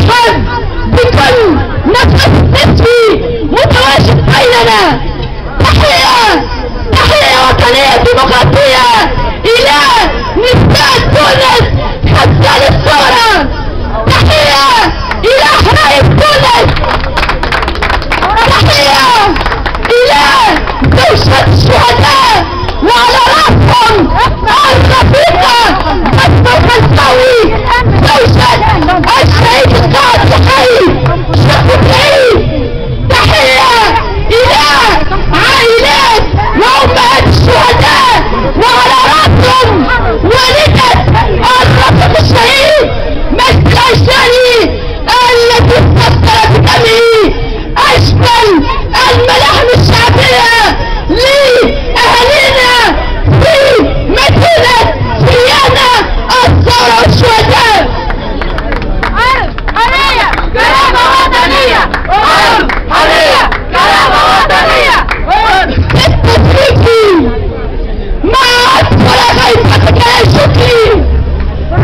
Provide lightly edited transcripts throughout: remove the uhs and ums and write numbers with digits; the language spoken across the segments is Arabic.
نرحب بكل نفس نسوي متواجد بيننا. تحية وطنية ديمقراطية إلى نساء تونس حتى للثورة. تحية إلى حرايب تونس. تحية إلى زوجة الشهداء وعلى رأسهم الرفيقة مصطفى الساوي زوجة الشهيد القائد الحي شكري. تحية إلى عائلات وأمهات الشهداء وعلى رأسهم والدة الرفيق الشهيد مجد العجلاني التي استثمرت بدمه أجمل الملاحم الشعبية لأهالينا في مدينة فيينا الثورة والشهداء. حرية كرامة وطنية. حرية كرامة وطنية. التفريقي مع أطفال غيبتك يا شكري.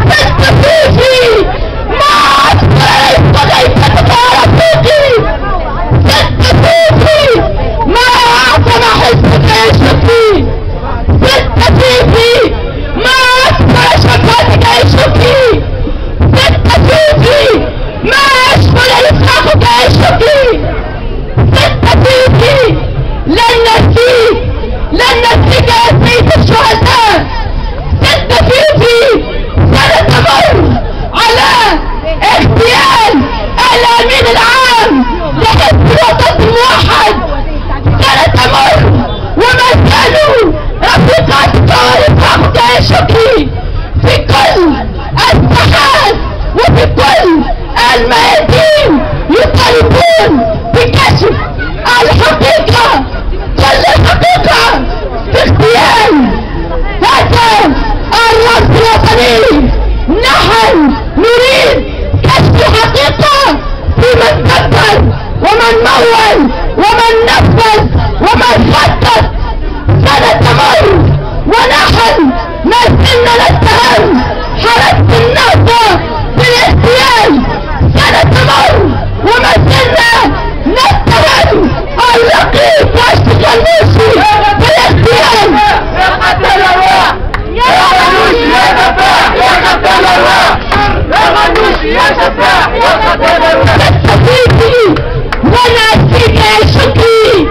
التفريقي مع أطفال غيبتك يا رفيقي. التفريقي مع أعظم حزبك يا شكري. التفريقي مع أكبر شفاتك يا شكري. التفريقي مع أشمل إسحاقك يا شكري. التفريقي لن نسيك يا سيد الشهداء. التفريقي سنستمر على اغتيال الأمين العام لحزب الوطن الموحد. سنستمر وما زالوا رفيقاتك ورفاقك يا شكري في كل الساحات وفي كل الميادين يطالبون بكشف الحقيقة. كل الحقيقة في اغتيال هذا الرمز الوطني. نحن نريد كشف الحقيقة في من دبر ومن مول ومن نفذ ومن خطط. سنستمر ونحن ما زلنا نتهم حركة النهضة بالاغتيال. سنستمر وما زلنا نتهم الرقيب واشتكى الموسي بالاغتيال. يا قتل الله يا غنوشي يا سفاح يا قتل الله يا غنوشي يا سفاح يا قتل الله. تستفيدي ولا فيك يا شكري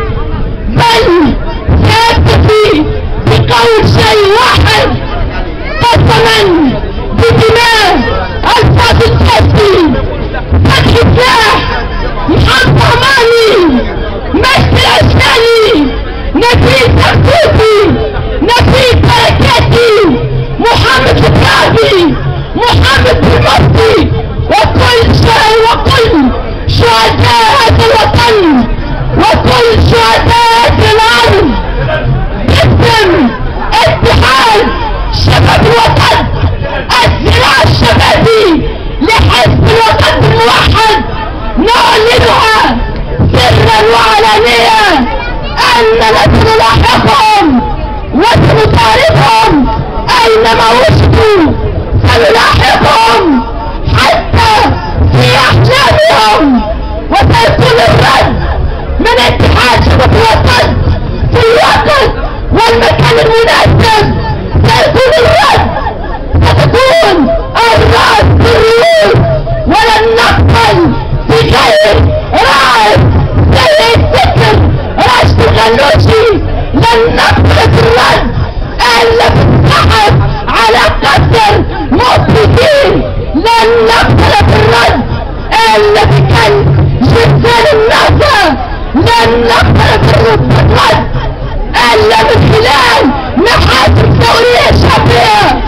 بل سيكتفي بقول شيء واحد. قسما بدماء الفاظ الكافي فتح سلاح محمد طهماني مجد العجلاني نفيس أرتوفي نفيس بركاتي محمد الكافي محمد المفتي وكل شهداء هذا الوطن وكل شهداء هذا الأرض. باسم اتحاد شباب الوطن الزراعة الشبابي لحزب الوطن الموحد نعلنها سرا وعلانية أننا سنلاحقهم وسنطاردهم أينما وجدوا. سنلاحقهم حتى في أحلامهم وسيكون الرد من اتحاد شباب الوطن في الوقت والمكان المناسب. سيكون الرد ستكون الرأس بالرؤوس ولن نقبل بغير رأس زي السكر راشد الغنوشي. لن نقبل بالرد الا بالسحب على قدر مفسدين. لن نقبل بالرد الا بكلب جبال النهضة. لن نقبل بالرد الا من خلال محاكم ثورية شعبية.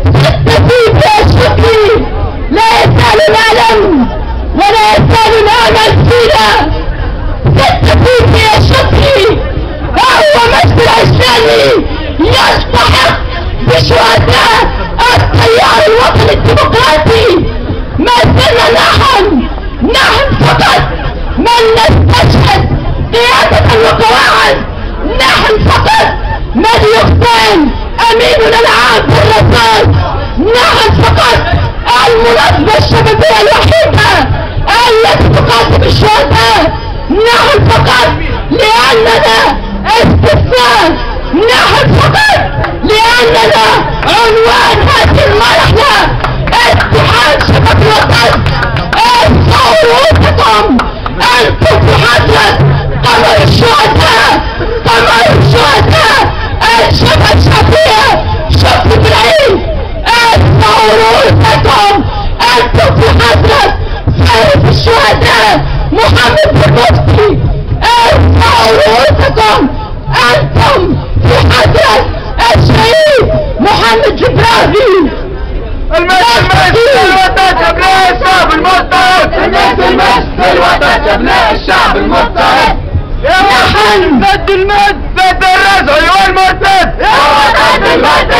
التفيد يا شكري لا يزال نعلم ولا يزال نعمل فينا. التفيد يا شكري هو مجد العجلاني يستحق بشهداء التيار الوطني الديمقراطي. ما زلنا نحن فقط من نستشهد قيادة وقواعد. نحن فقط من يقتل اميننا العام في الرصاص. نحن فقط المناسبة الشبابية الوحيدة التي تقدم الشهداء. نحن فقط لأننا استثناء، نحن فقط لأننا عنوان هذه المرحلة اتحاد شباب الوطن. ارفعوا رؤوسكم، انتم في حضرة قمر الشهداء، قمر الشهداء الشباب الشعبية. شوفوا بالعيد، ارفعوا رؤوسكم، انتم في حضرة سيف الشهداء محمد بن مفتي. ارفعوا رؤوسكم، انتم في حضرة الشهيد محمد جبراني. المشي في الوطن ابناء الشعب المضطهد، المشي في الوطن ابناء الشعب المضطهد. نحن ضد المد، ضد الرزع والمرتد، ضد المد